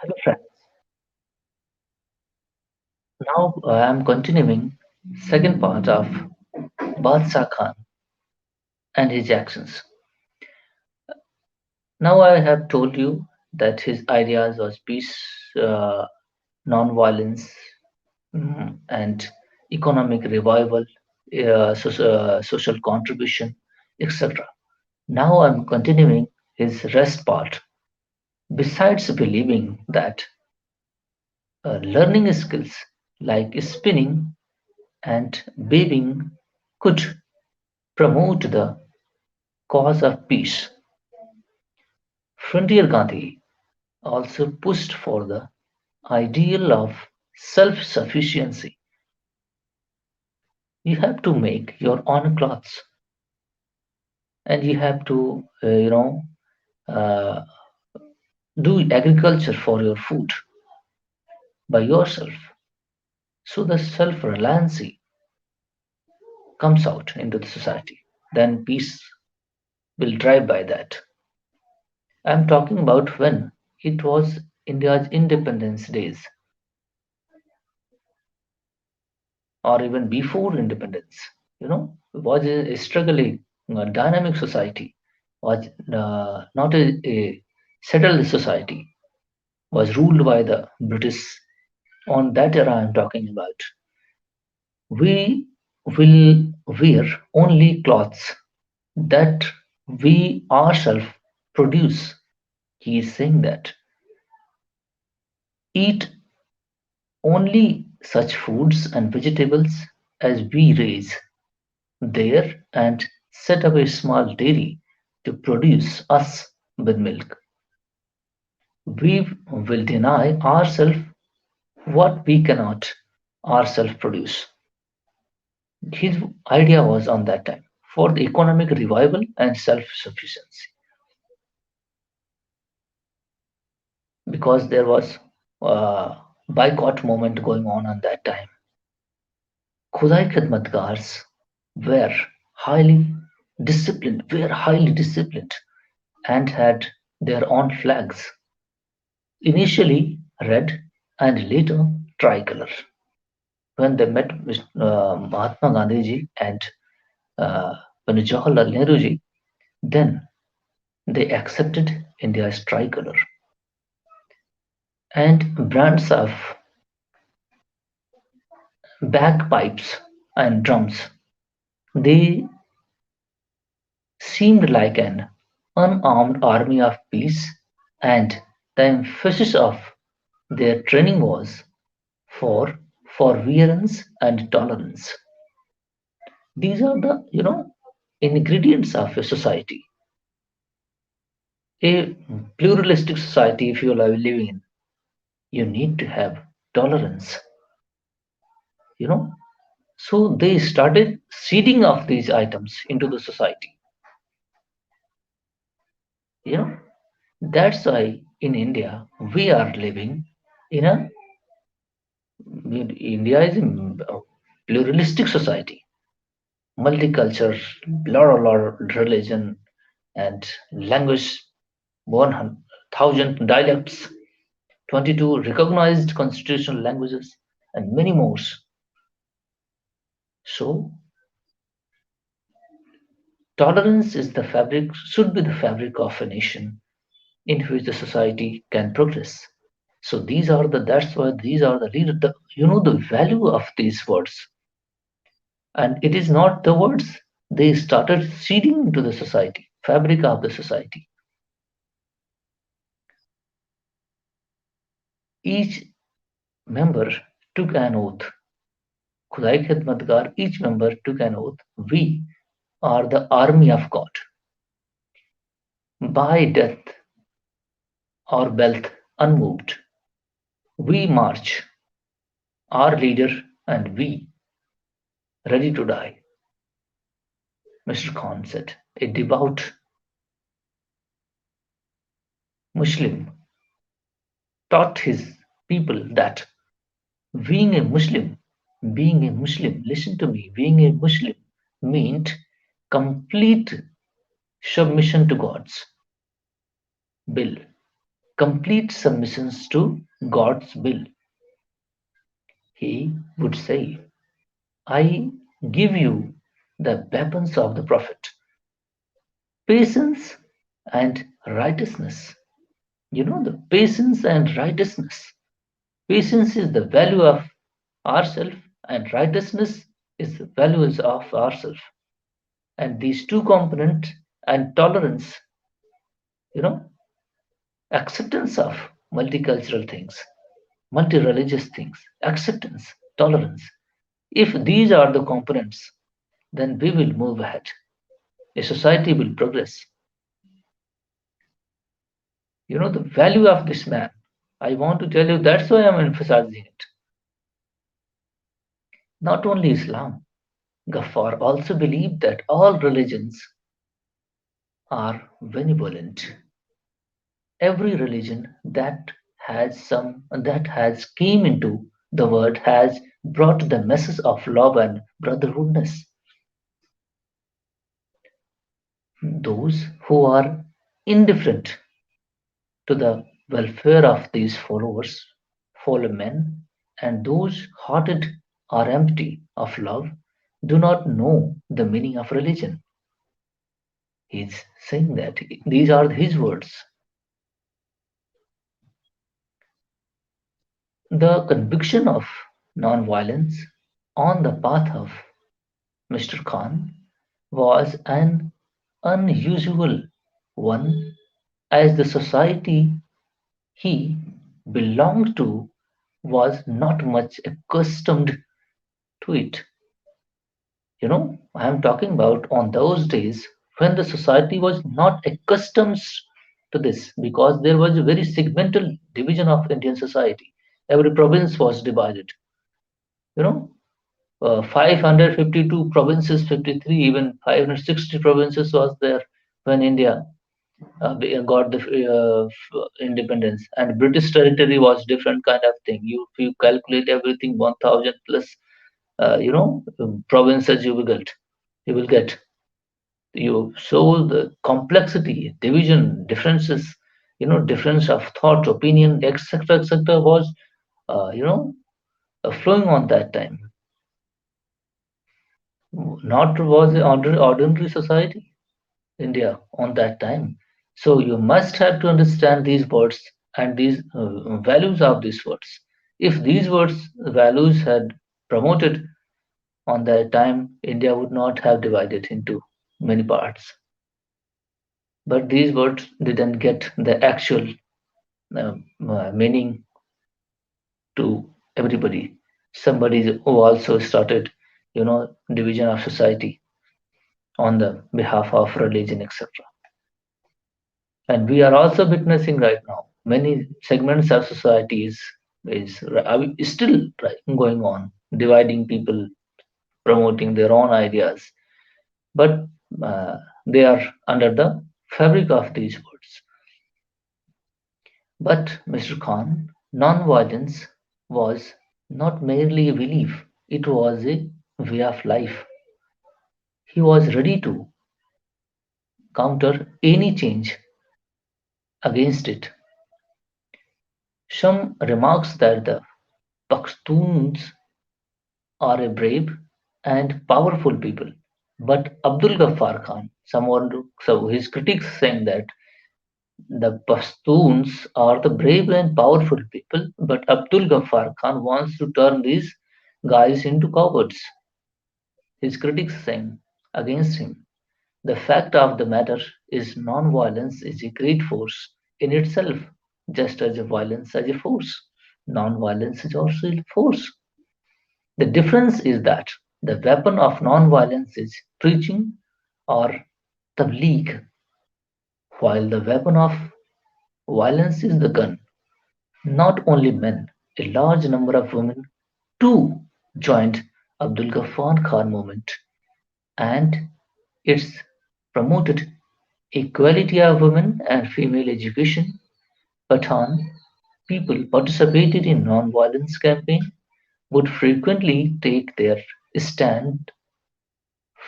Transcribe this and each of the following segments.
Hello, friends. Now I am continuing second part of Badshah Khan and his actions. Now I have told you that his ideas was peace, non-violence, and economic revival, social contribution, etc. Now I'm continuing his rest part. Besides believing that learning skills like spinning and weaving could promote the cause of peace, Frontier Gandhi also pushed for the ideal of self-sufficiency. You have to make your own clothes, and you have to, uh, do agriculture for your food by yourself. So the self-reliancy comes out into the society. Then peace will drive by that. I'm talking about when it was India's independence days, or even before independence. Was a struggling, dynamic society, was not a settled society, was ruled by the British. On that era, I'm talking about. We will wear only clothes that we ourselves produce. He is saying that. Eat only such foods and vegetables as we raise there and set up a small dairy to produce us with milk. We will deny ourselves what we cannot ourselves produce. His idea was on that time for the economic revival and self-sufficiency, because there was a boycott movement going on that time. Khudai Khidmatkars were highly disciplined and had their own flags, initially red and later tricolor. When they met Mahatma Gandhi ji and when Jawaharlal Nehru ji, then they accepted India's tricolor and brands of bagpipes and drums. They seemed like an unarmed army of peace, and the emphasis of their training was for forbearance and tolerance. These are the ingredients of a society, a pluralistic society. If you are living in, you need to have tolerance. You know, so they started seeding of these items into the society. You know, that's why in India we are living in a India is a pluralistic society, multicultural, lot of religion and language, 1,000 dialects, 22 recognized constitutional languages, and many more. So, tolerance is the fabric, should be the fabric of a nation in which the society can progress. So that's why these are the leader, the value of these words. And it is not the words, they started seeding into the society, fabric of the society. Each member took an oath. Khudai Khidmatgar, each member took an oath. We are the army of God. By death or wealth unmoved, we march, our leader and we, ready to die. Mr. Khan said, a devout Muslim taught his people that being a Muslim, listen to me, being a Muslim meant complete submission to God's will, complete submissions to God's will. He would say, I give you the weapons of the prophet, patience and righteousness. The patience and righteousness. Patience is the value of ourself, and righteousness is the values of ourself. And these two components and tolerance, you know, acceptance of multicultural things, multi-religious things, acceptance, tolerance. If these are the components, then we will move ahead. A society will progress. The value of this man. I want to tell you that's why I'm emphasizing it. Not only Islam, Ghaffar also believed that all religions are benevolent. Every religion that has came into the world has brought the message of love and brotherhoodness. Those who are indifferent to the welfare of these followers, fallen men, and those hearted are empty of love, do not know the meaning of religion. He's saying that these are his words. The conviction of non-violence on the path of Mr. Khan was an unusual one, as the society he belonged to was not much accustomed to it. I am talking about on those days when the society was not accustomed to this, because there was a very segmental division of Indian society. Every province was divided. You know, 552 provinces, 53, even 560 provinces was there when India got the independence. And British territory was different kind of thing. If you calculate everything, 1,000 plus, provinces you will get. You so the complexity, division, differences, difference of thought, opinion, etc., was, flowing on that time. Not was an ordinary society, India, on that time. So you must have to understand these words and these values of these words. If these words, values had promoted on that time, India would not have divided into many parts. But these words didn't get the actual meaning to everybody. Somebody who also started, division of society on the behalf of religion, etc. And we are also witnessing right now many segments of society is still going on, dividing people, promoting their own ideas, but they are under the fabric of these words. But Mr. Khan, non-violence was not merely a belief, it was a way of life. He was ready to counter any change against it. Some remarks that the Pashtuns are a brave and powerful people. But Abdul Gaffar Khan, so his critics saying that the Pashtuns are the brave and powerful people, but Abdul Gaffar Khan wants to turn these guys into cowards. His critics saying against him. The fact of the matter is non-violence is a great force in itself, just as a violence as a force. Non-violence is also a force. The difference is that the weapon of non-violence is preaching or tabligh, while the weapon of violence is the gun. Not only men, a large number of women too joined Abdul Ghaffar Khan movement, and it's promoted equality of women and female education. Pathan people participated in non-violence campaign would frequently take their stand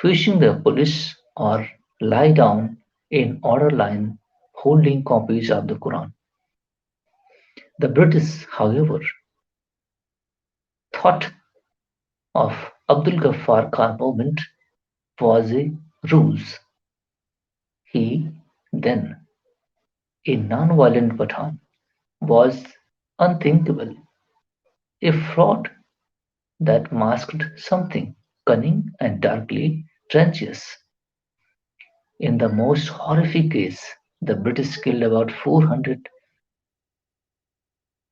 facing the police or lie down in order line holding copies of the Quran. The British, however, thought of Abdul Gaffar Khan movement was a ruse. He, then a non-violent Pathan, was unthinkable, a fraud that masked something cunning and darkly treacherous. In the most horrific case, the British killed about 400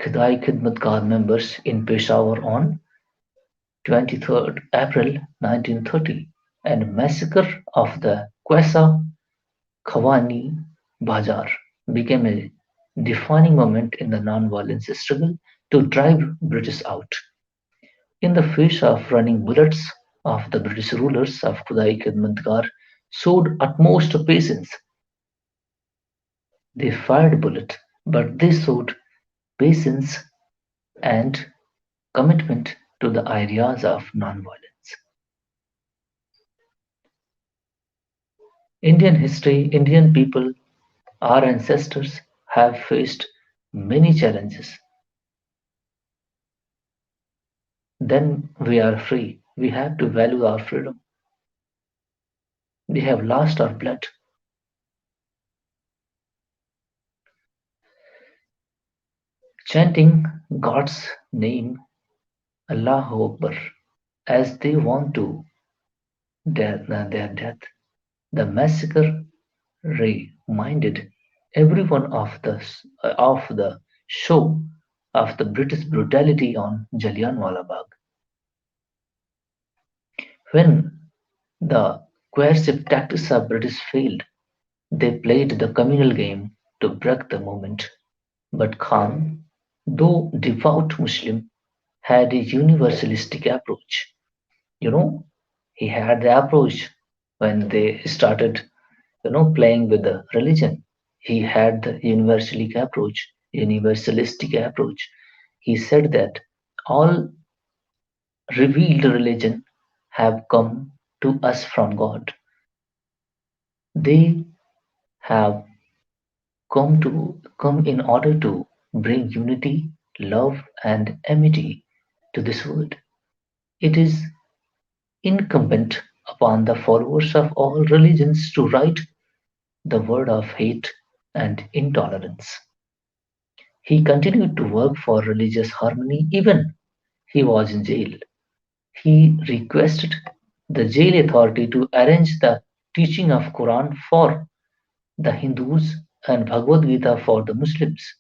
Khidai Khidmat members in Peshawar on 23rd April 1930, and massacre of the Quessa Khawani Bazaar became a defining moment in the non-violence struggle to drive British out. In the face of running bullets of the British rulers of Khudai Khidmatgar showed utmost patience. They fired bullets, but they showed patience and commitment to the ideas of non-violence. Indian history, Indian people, our ancestors have faced many challenges. Then we are free. We have to value our freedom. We have lost our blood. Chanting God's name, Allahu Akbar, as they want to their death. The massacre reminded everyone of the show of the British brutality on Jallianwala Bagh. When the coercive tactics of British failed, they played the communal game to break the movement. But Khan, though devout Muslim, had a universalistic approach. You know, he had the approach when they started, playing with the religion. He had the universalistic approach. He said that all revealed religion have come to us from God. They have come in order to bring unity, love, and amity to this world. It is incumbent upon the followers of all religions to right the word of hate and intolerance. He continued to work for religious harmony even he was in jail. He requested the jail authority to arrange the teaching of Quran for the Hindus and Bhagavad Gita for the Muslims.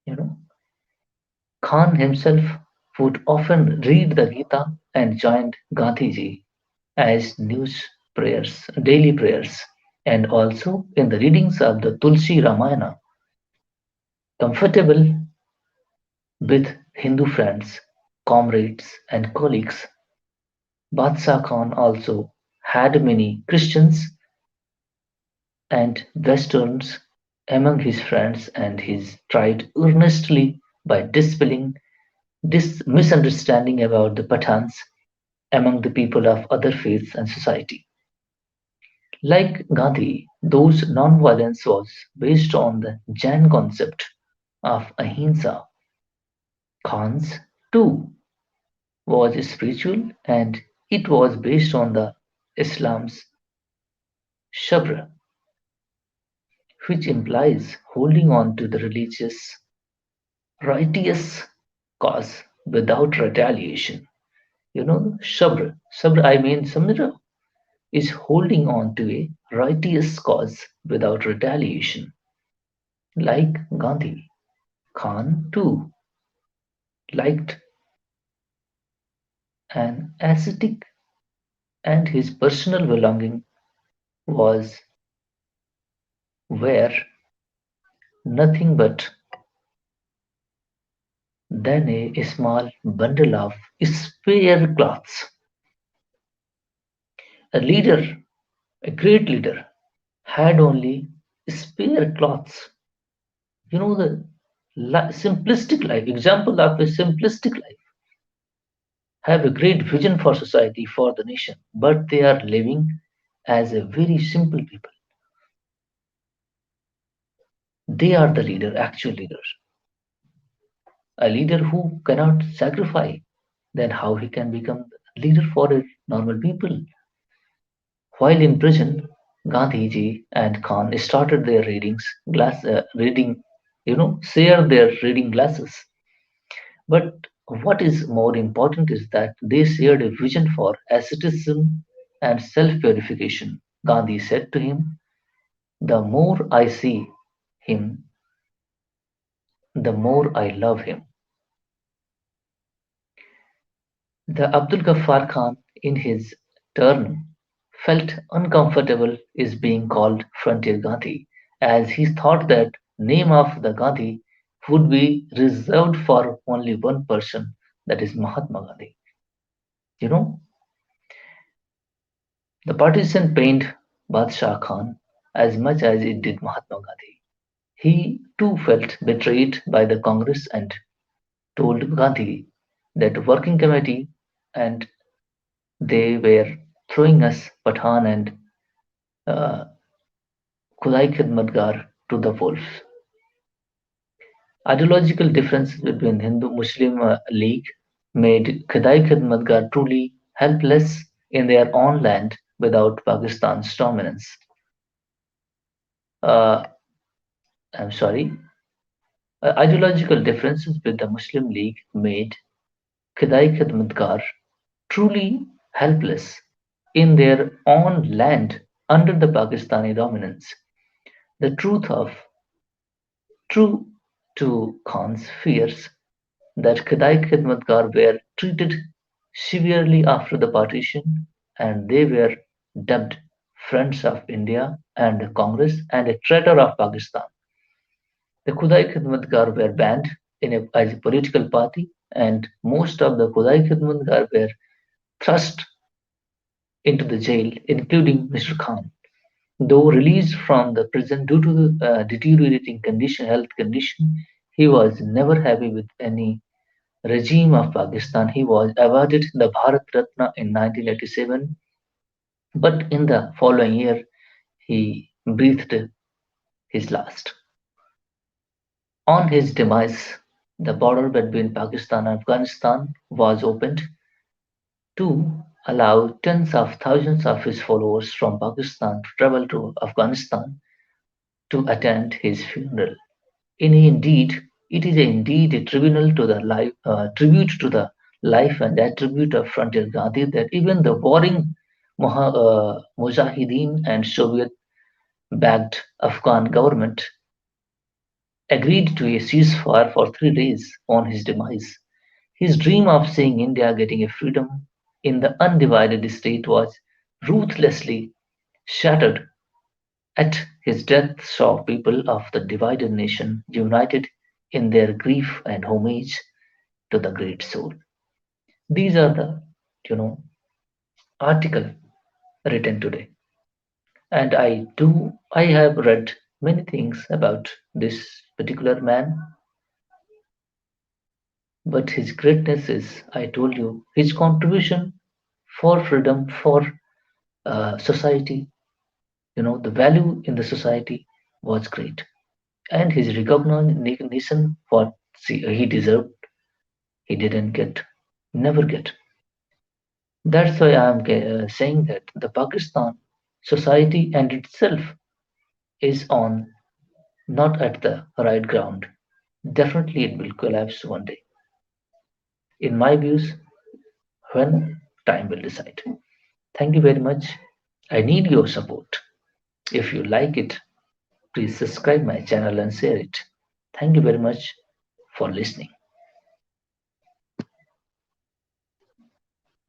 You know, Khan himself would often read the Gita and joined Gandhiji as daily prayers, and also in the readings of the Tulsi Ramayana. Comfortable with Hindu friends, comrades, and colleagues, Badshah Khan also had many Christians and Westerns among his friends, and he tried earnestly by dispelling this misunderstanding about the Pathans among the people of other faiths and society. Like Gandhi, those non-violence was based on the Jain concept of ahimsa. Khan's, too, was spiritual and it was based on the Islam's shabr, which implies holding on to the religious righteous cause without retaliation. Sabr I mean samira is holding on to a righteous cause without retaliation. Like Gandhi, Khan too liked an ascetic and his personal belonging was where nothing but than a small bundle of spare cloths. A leader, a great leader, had only spare cloths. The simplistic life, example of a simplistic life, have a great vision for society, for the nation, but they are living as a very simple people. They are the leader, actual leaders. A leader who cannot sacrifice, then how he can become leader for a normal people? While in prison, Gandhiji and Khan started their reading, share their reading glasses. But what is more important is that they shared a vision for asceticism and self-purification. Gandhi said to him, "The more I see him, the more I love him." The Abdul Gaffar Khan, in his turn, felt uncomfortable is being called Frontier Gandhi, as he thought that name of the Gandhi would be reserved for only one person, that is Mahatma Gandhi. You know, the partisan pained Badshah Khan as much as it did Mahatma Gandhi. He too felt betrayed by the Congress and told Gandhi that working committee and they were throwing us Pathan and uh, Khudai Khidmatgar to the wolves. Ideological differences between Hindu-Muslim League made Khudai Khidmatgar truly helpless in their own land without Pakistan's dominance. Uh, I'm sorry. Ideological differences with the Muslim League made Khudai Khidmatgar truly helpless in their own land under the Pakistani dominance. The truth of true to Khan's fears that Khedai Khidmatgar were treated severely after the partition and they were dubbed friends of India and Congress and a traitor of Pakistan. The Khudai Khidmatgar were banned as a political party and most of the Khudai Khidmatgar were thrust into the jail, including Mr. Khan. Though released from the prison due to the deteriorating health condition, he was never happy with any regime of Pakistan. He was awarded the Bharat Ratna in 1987, but in the following year he breathed his last. On his demise, the border between Pakistan and Afghanistan was opened to allow tens of thousands of his followers from Pakistan to travel to Afghanistan to attend his funeral. It is indeed a tribute to the life and attribute of Frontier Gandhi that even the warring Mujahideen and Soviet-backed Afghan government agreed to a ceasefire for 3 days on his demise. His dream of seeing India getting a freedom in the undivided state was ruthlessly shattered at his death saw people of the divided nation united in their grief and homage to the great soul. These are the, you know, article written today. And I have read many things about this particular man, but his greatness is, I told you, his contribution for freedom, for society, the value in the society was great. And his recognition, what he deserved, he didn't get, never get. That's why I am saying that the Pakistan society and itself is on not at the right ground. Definitely it will collapse one day. In my views, when time will decide. Thank you very much. I need your support. If you like it, please subscribe my channel and share it. Thank you very much for listening.